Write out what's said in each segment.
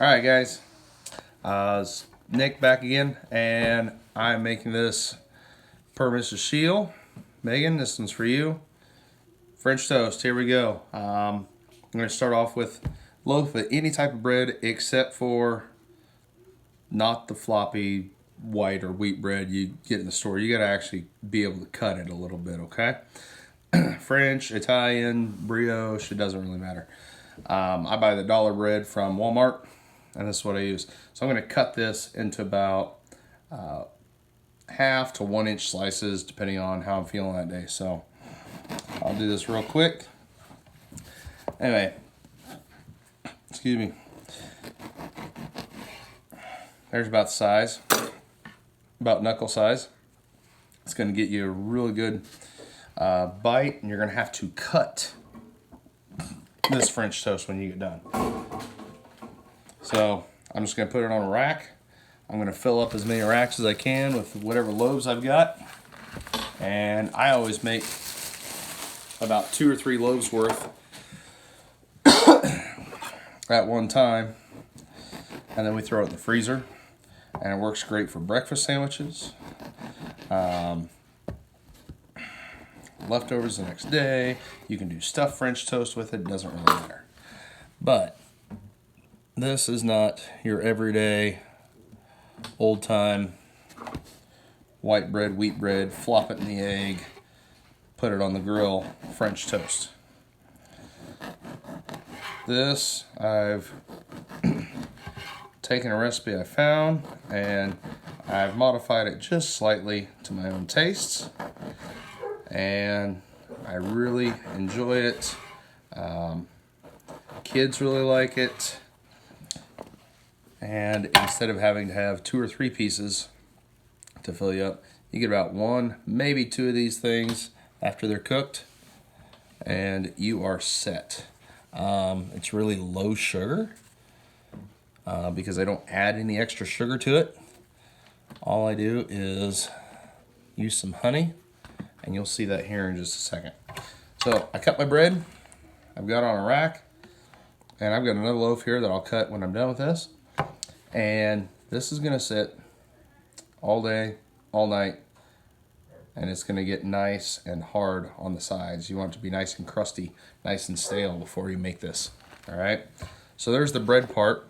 Alright guys, it's Nick back again, and I'm making this per Mrs. Shield. Megan, this one's for you. French toast, here we go. I'm going to start off with loaf of any type of bread except for not the floppy white or wheat bread you get in the store. You got to actually be able to cut it a little bit, okay? French, Italian, brioche, it doesn't really matter. I buy the dollar bread from Walmart, and this is what I use. So I'm going to cut this into about half to 1 inch slices, depending on how I'm feeling that day. So I'll do this real quick. Anyway, excuse me. There's about the size, about knuckle size. It's going to get you a really good bite, and you're going to have to cut this French toast when you get done. So I'm just going to put it on a rack. I'm going to fill up as many racks as I can with whatever loaves I've got. And I always make about 2 or 3 loaves worth at one time. And then we throw it in the freezer. And it works great for breakfast sandwiches. Leftovers the next day. You can do stuffed French toast with it. It doesn't really matter. But this is not your everyday, old-time white bread, wheat bread, flop it in the egg, put it on the grill French toast. This, I've taken a recipe I found and I've modified it just slightly to my own tastes, and I really enjoy it. Kids really like it, and instead of having to have 2 or 3 pieces to fill you up, you get about 1, maybe 2 of these things after they're cooked, and you are set. It's really low sugar because I don't add any extra sugar to it. All I do is use some honey, and you'll see that here in just a second. So I cut my bread, I've got it on a rack, and I've got another loaf here that I'll cut when I'm done with this. And this is gonna sit all day, all night, and it's gonna get nice and hard on the sides. You want it to be nice and crusty, nice and stale before you make this, all right? So there's the bread part.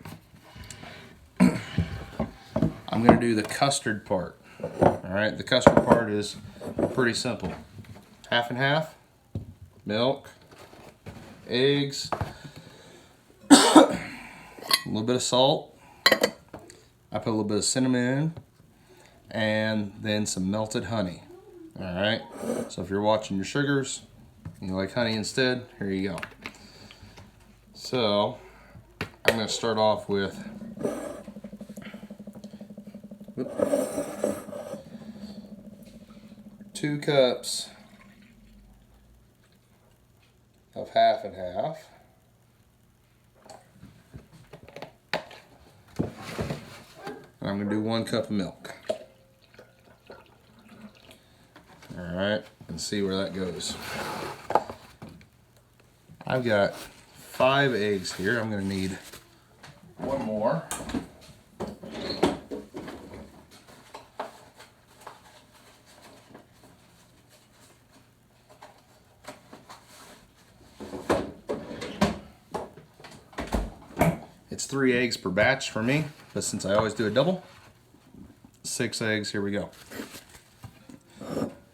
I'm gonna do the custard part, all right? The custard part is pretty simple. Half and half, milk, eggs, a little bit of salt. I put a little bit of cinnamon in, and then some melted honey. All right, so if you're watching your sugars and you like honey instead, here you go. So I'm going to start off with 2 cups of half and half. And I'm going to do 1 cup of milk. All right, and see where that goes. I've got 5 eggs here. I'm going to need 1 more. It's 3 eggs per batch for me, but since I always do a double, 6 eggs, here we go.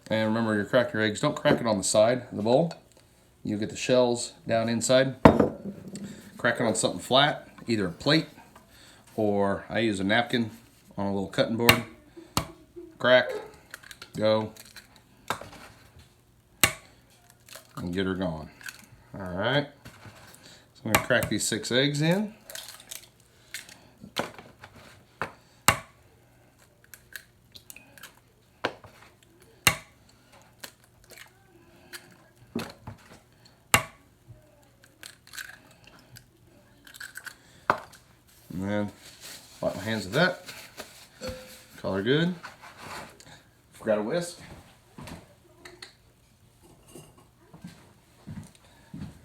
And remember, you crack your eggs, don't crack it on the side of the bowl. You get the shells down inside. Crack it on something flat, either a plate, or I use a napkin on a little cutting board. Crack, go, and get her going. All right, so I'm gonna crack these 6 eggs in. And then wipe my hands of that. Color good. Forgot a whisk.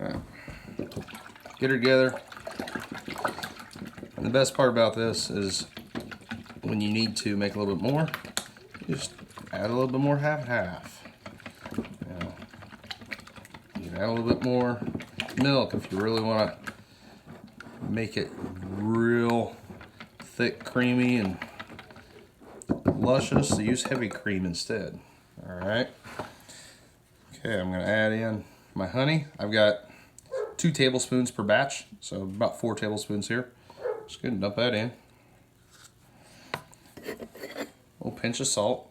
All right. Get her together. And the best part about this is when you need to make a little bit more, you just add a little bit more half. You can add a little bit more milk if you really want to make it real thick, creamy, and luscious. So use heavy cream instead. All right. Okay, I'm gonna add in my honey. I've got 2 tablespoons per batch, so about 4 tablespoons here. Just gonna dump that in. A little pinch of salt.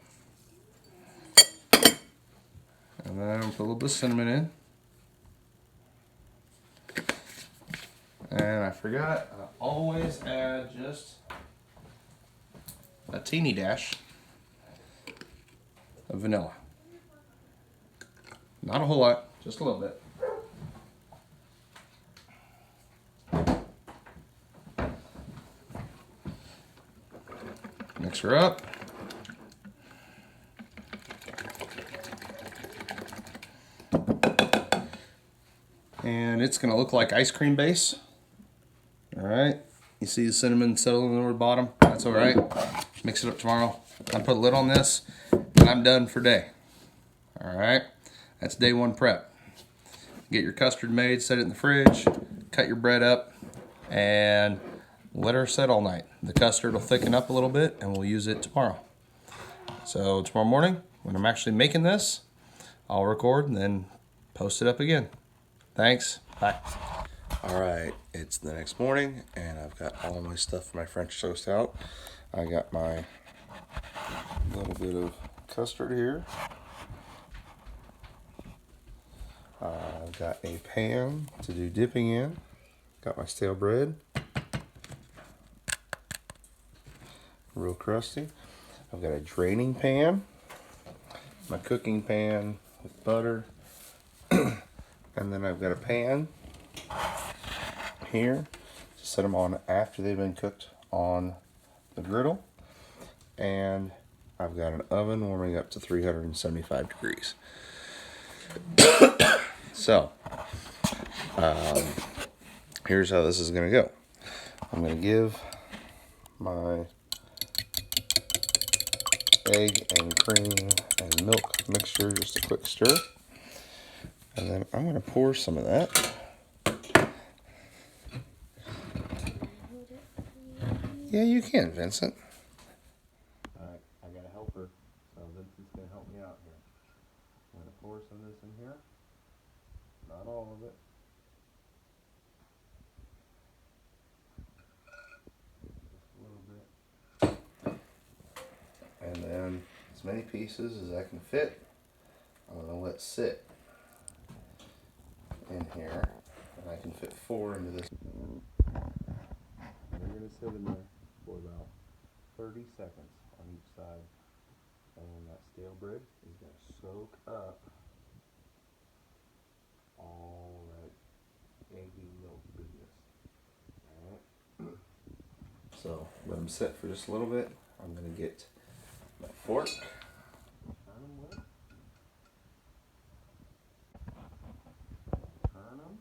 And then put a little bit of cinnamon in. And I forgot, I always add just a teeny dash of vanilla. Not a whole lot, just a little bit. Mix her up. And it's gonna look like ice cream base. All right, you see the cinnamon settling over the bottom? That's all right. Mix it up tomorrow. I put a lid on this, and I'm done for day. All right, that's day 1 prep. Get your custard made, set it in the fridge, cut your bread up, and let her set all night. The custard will thicken up a little bit, and we'll use it tomorrow. So tomorrow morning, when I'm actually making this, I'll record and then post it up again. Thanks. Bye. All right, it's the next morning, and I've got all my stuff for my French toast out. I got my little bit of custard here. I've got a pan to do dipping in. Got my stale bread. Real crusty. I've got a draining pan. My cooking pan with butter. And then I've got a pan here to set them on after they've been cooked on the griddle. And I've got an oven warming up to 375 degrees. So, here's how this is going to go. I'm going to give my egg and cream and milk mixture just a quick stir. And then I'm going to pour some of that. Yeah, you can, Vincent. Alright, I got a helper, so Vincent's going to help me out here. I'm going to pour some of this in here. Not all of it. Just a little bit. And then as many pieces as I can fit, I'm going to let sit in here. And I can fit 4 into this. They're going to sit in there for about 30 seconds on each side. And then that stale bread is going to soak up all that eggy milk goodness. Alright. So let them sit for just a little bit. I'm going to get my fork. Turn them with. Turn them.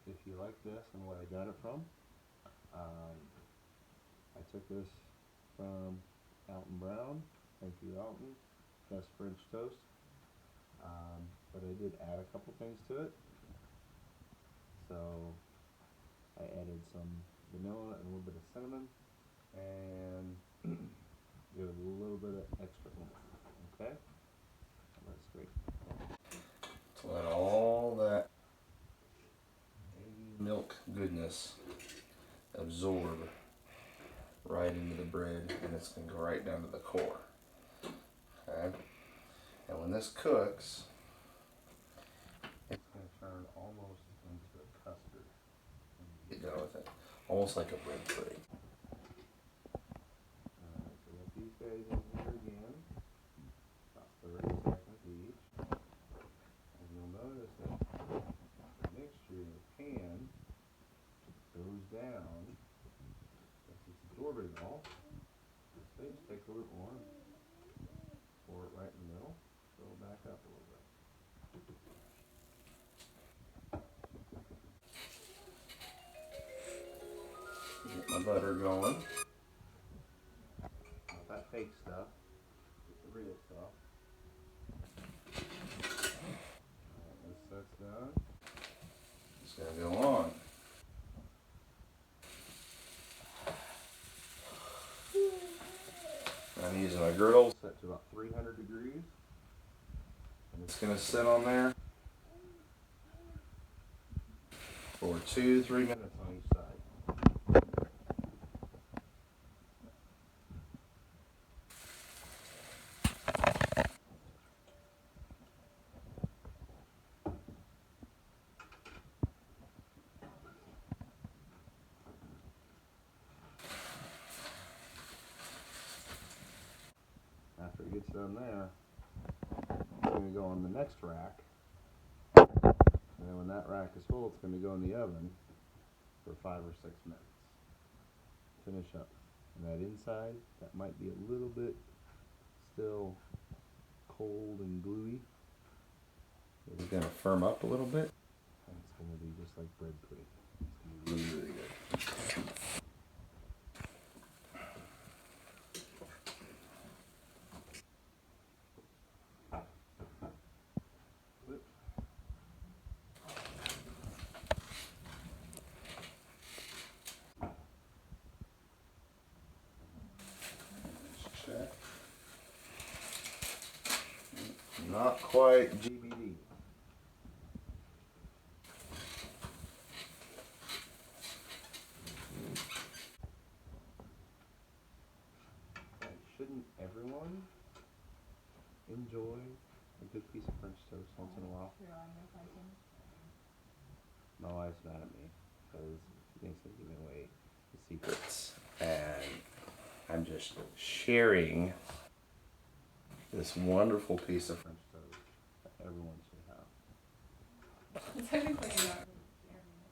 If you like this and where I got it from, I took this from Alton Brown. Thank you, Alton. Best French toast. But I did add a couple things to it. So I added some vanilla and a little bit of cinnamon and give it a little bit of extra oomph. Okay? That's great. To let all that milk goodness absorb right into the bread, and it's going to go right down to the core. Okay? And when this cooks, it's going to turn almost into a custard. Get done with it. Almost like a bread pudding. Alright, so let these guys in here again. About 30 seconds each. And you'll notice that the mixture in the pan goes down. It's absorbing it all. So just take a little bit more, pour it right in the up a little bit. Get my butter going. Not that fake stuff. Get the real stuff. Alright, this set's done. Just gonna go on. I'm using my griddle set to about 300 degrees. And it's gonna sit on there for 2-3 minutes on each side. After it gets done there, I'm going to go on the next rack. And then when that rack is full, it's going to go in the oven for 5 or 6 minutes. Finish up. And that inside, that might be a little bit still cold and gluey. It's going to firm up a little bit. And it's going to be just like bread pudding. It's going to be really, really good. Check. Not quite GBD. Shouldn't everyone enjoy a good piece of French toast once in a while? My wife's mad at me because she thinks I'm giving away the secrets, and I'm just sharing this wonderful piece of French toast that everyone should have. Technically, you're not really sharing it.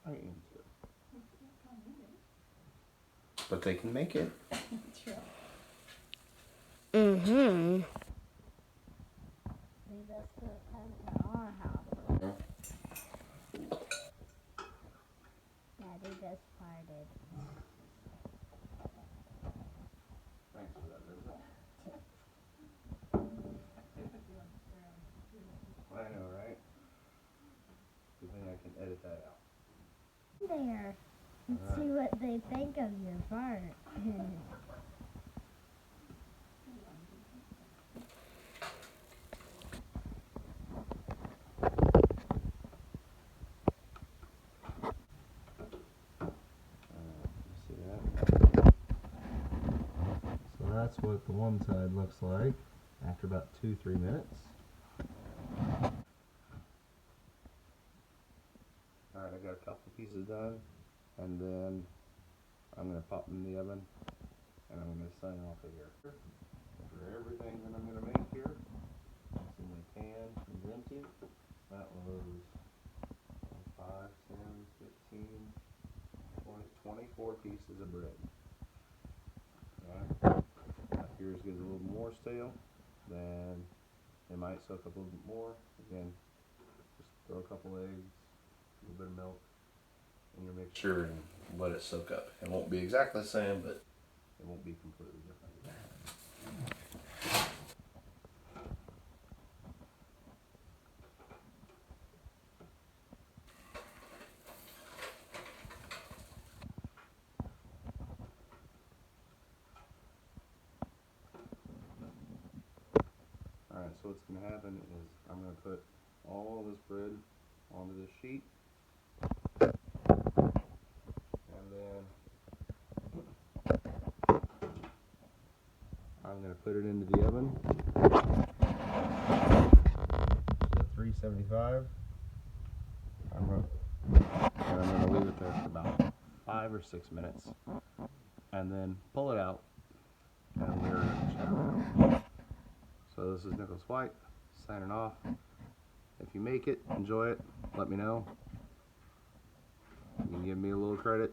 I am too. But they can make it. True. Mm-hmm. Maybe that's the time to our house. Daddy just farted. Thanks for that, Vincent. I know, right? Good thing I can edit that out. There. And see what they think of your fart. See that? So that's what the one side looks like after about 2-3 minutes. Alright, I got a couple pieces done, and then I'm going to pop them in the oven, and I'm going to sign off of here. For everything that I'm going to make here, see my pan is empty. That was 5, 10, 15, 20, 24 pieces of bread. Alright, now if yours gets a little more stale, then it might soak up a little bit more. Again, just throw a couple eggs, a little bit of milk in your mixture and let it soak up. It won't be exactly the same, but it won't be completely different. Alright, so what's going to happen is I'm going to put all this bread onto this sheet, and then I'm going to put it into the oven at 375. I'm going to leave it there for about 5 or 6 minutes, and then pull it out, and we're going to check. So this is Nicholas White signing off. If you make it, enjoy it, let me know. You can give me a little credit.